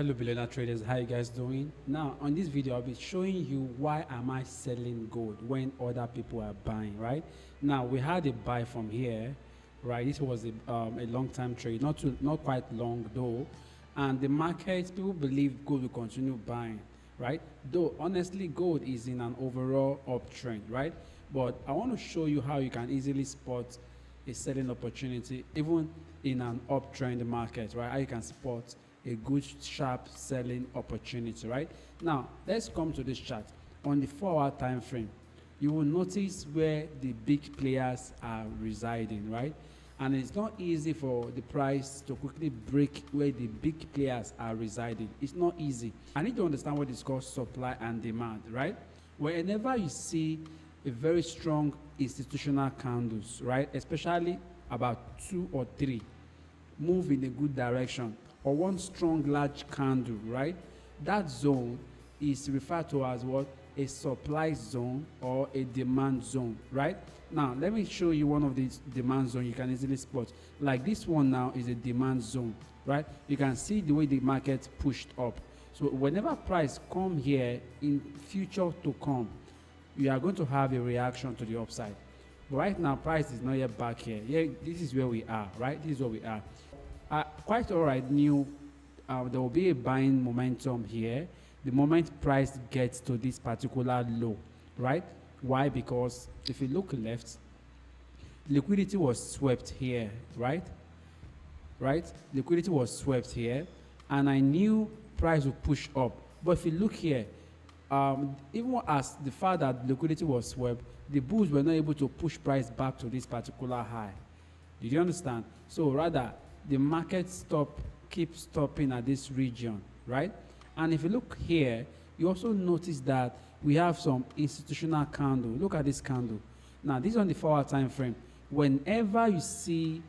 Hello billionaire traders, how you guys doing? Now on this video I'll be showing you why am I selling gold when other people are buying, right? Now we had a buy from here, right? This was a long time trade, not quite long though, and the market, people believe gold will continue buying, right? Though honestly gold is in an overall uptrend, right? But I want to show you how you can easily spot a selling opportunity even in an uptrend market, right? How you can spot a good sharp selling opportunity, right? Now let's come to this chart. On the 4-hour time frame, you will notice where the big players are residing, right? And it's not easy for the price to quickly break where the big players are residing. It's not easy. I need to understand what is called supply and demand, right? Whenever you see a very strong institutional candles, right, especially about 2 or 3 move in a good direction, or one strong large candle, right, that zone is referred to as what? A supply zone or a demand zone, right? Now let me show you one of these demand zone you can easily spot. Like this one now is a demand zone, right? You can see the way the market pushed up. So whenever price come here in future to come, you are going to have a reaction to the upside. But right now price is not yet back here. Yeah, this is where we are, right? This is where we are. Quite all right, knew there will be a buying momentum here the moment price gets to this particular low, right? Why? Because if you look left, liquidity was swept here, right? Liquidity was swept here, and I knew price would push up. But if you look here, even as the fact that liquidity was swept, the bulls were not able to push price back to this particular high. Did you understand? So rather, the market keeps stopping at this region, right? And if you look here, you also notice that we have some institutional candle. Look at this candle. Now this is on the 4-hour time frame. Whenever you see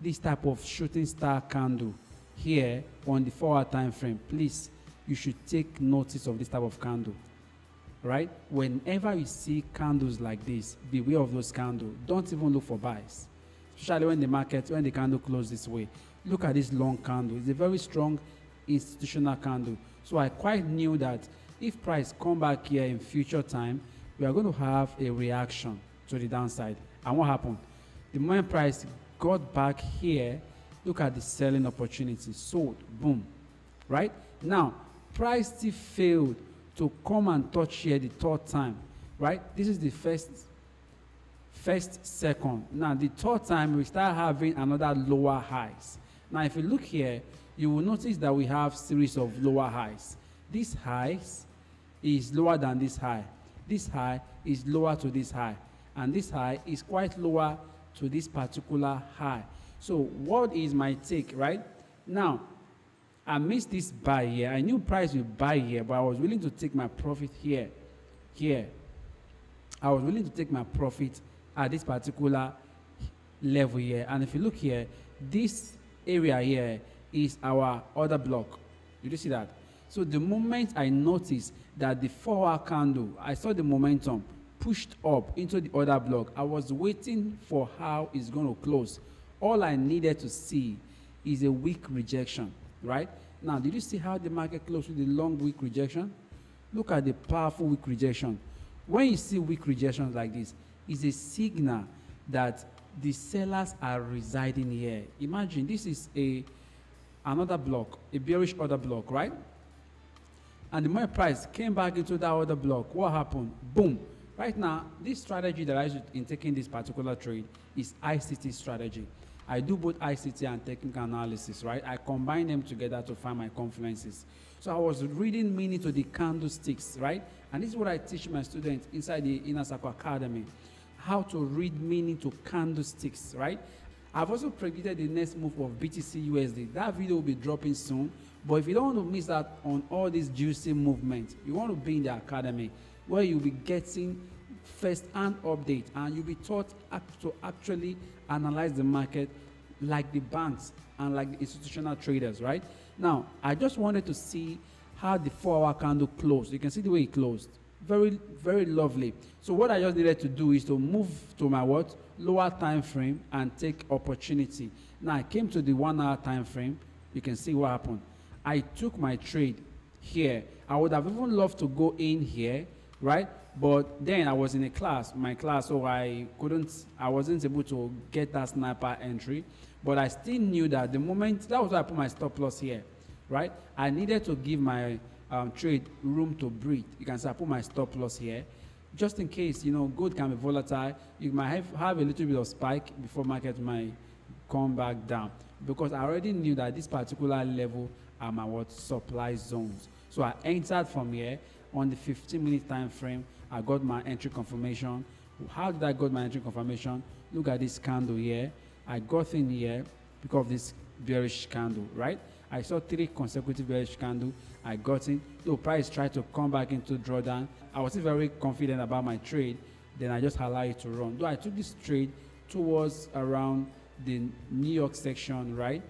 this type of shooting star candle here on the 4-hour time frame, please, you should take notice of this type of candle, right? Whenever you see candles like this, beware of those candles. Don't even look for buys, especially when the candle closes this way. Look at this long candle. It's a very strong institutional candle. So I quite knew that if price come back here in future time, we are going to have a reaction to the downside. And what happened? The moment price got back here, look at the selling opportunity. Sold, boom, right? Now price still failed to come and touch here the 3rd time, right? This is the first, second. Now the 3rd time we start having another lower highs. Now if you look here, you will notice that we have series of lower highs. This highs is lower than this high. This high is lower to this high, and this high is quite lower to this particular high. So what is my take? Right now I missed this buy here. I knew price will buy here, but I was willing to take my profit here. I was willing to take my profit at this particular level here. And if you look here, this area here is our order block. Did you see that? So the moment I noticed that the 4-hour candle, I saw the momentum pushed up into the order block, I was waiting for how it's going to close. All I needed to see is a weak rejection, right? Now did you see how the market closed with the long weak rejection? Look at the powerful weak rejection. When you see weak rejections like this, it's a signal that the sellers are residing here. Imagine this is another block, a bearish order block, right? And the moment price came back into that order block, what happened? Boom. Right now, this strategy that I use in taking this particular trade is ICT strategy. I do both ICT and technical analysis, right? I combine them together to find my confluences. So I was reading meaning to the candlesticks, right? And this is what I teach my students inside the Inner Circle Academy, how to read meaning to candlesticks, right? I've also predicted the next move of BTC USD. That video will be dropping soon. But if you don't want to miss out on all these juicy movements, you want to be in the academy where you'll be getting first-hand update and you'll be taught to actually analyze the market like the banks and like the institutional traders, right? Now, I just wanted to see how the 4-hour candle closed. You can see the way it closed. Very, very lovely. So what I just needed to do is to move to my lower time frame and take opportunity. Now I came to the 1 hour time frame. You can see what happened. I took my trade here. I would have even loved to go in here, right? But then I was in a class, my class, so I wasn't able to get that sniper entry. But I still knew that the moment, that was why I put my stop loss here, right? I needed to give my trade room to breathe. You can see I put my stop loss here, just in case, gold can be volatile. You might have a little bit of spike before market might come back down, because I already knew that this particular level are my supply zones. So I entered from here on the 15-minute time frame. I got my entry confirmation. How did I get my entry confirmation? Look at this candle here. I got in here because of this bearish candle, right? I saw 3 consecutive bearish candles. I got in. The price tried to come back into drawdown. I was still very confident about my trade. Then I just allowed it to run. Though I took this trade towards around the New York section, right?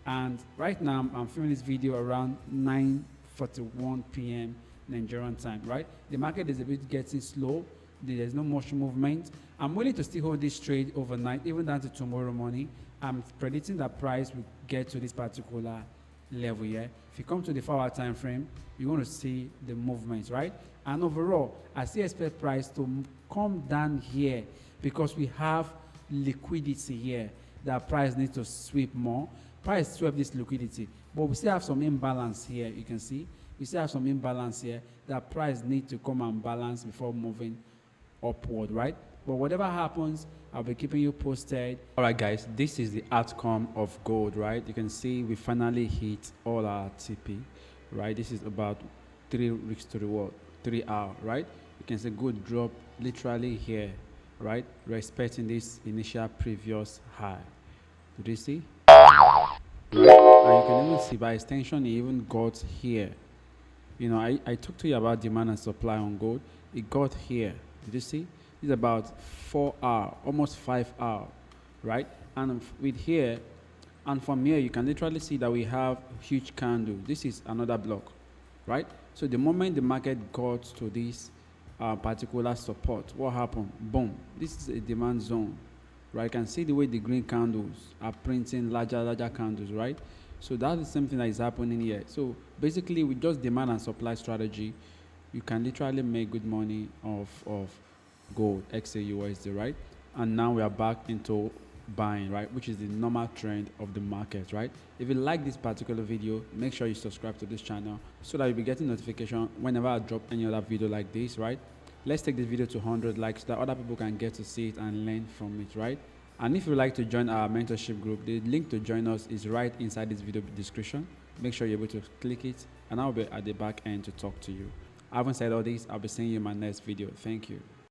And right now I'm filming this video around 9:41 p.m. Nigerian time, right? The market is a bit getting slow. There's no much movement. I'm willing to still hold this trade overnight, even down to tomorrow morning. I'm predicting that price will get to this particular level here. If you come to the 4-hour time frame, you're going to see the movements, right? And overall, I still expect price to come down here because we have liquidity here that price needs to sweep more. Price swept this liquidity, but we still have some imbalance here. You can see we still have some imbalance here that price needs to come and balance before moving upward, right? But whatever happens, I'll be keeping you posted. All right, guys, this is the outcome of gold, right? You can see we finally hit all our TP, right? This is about 3 weeks to reward, 3 hours, right? You can see gold drop literally here, right? Respecting this initial previous high. Did you see? Right? And you can even see by extension, it even got here. I talked to you about demand and supply on gold. It got here. Did you see? It's about 4 hours, almost 5 hours, right? And with here, and from here, you can literally see that we have a huge candle. This is another block, right? So the moment the market got to this particular support, what happened? Boom. This is a demand zone, right? You can see the way the green candles are printing larger candles, right? So that's the same thing that is happening here. So basically, with just demand and supply strategy, you can literally make good money off of gold, XUAUSD, right? And now we are back into buying, right? Which is the normal trend of the market, right? If you like this particular video, make sure you subscribe to this channel so that you'll be getting notification whenever I drop any other video like this, right? Let's take this video to 100 likes so that other people can get to see it and learn from it, right? And if you'd like to join our mentorship group, the link to join us is right inside this video description. Make sure you're able to click it, and I'll be at the back end to talk to you. Having said all this, I'll be seeing you in my next video. Thank you.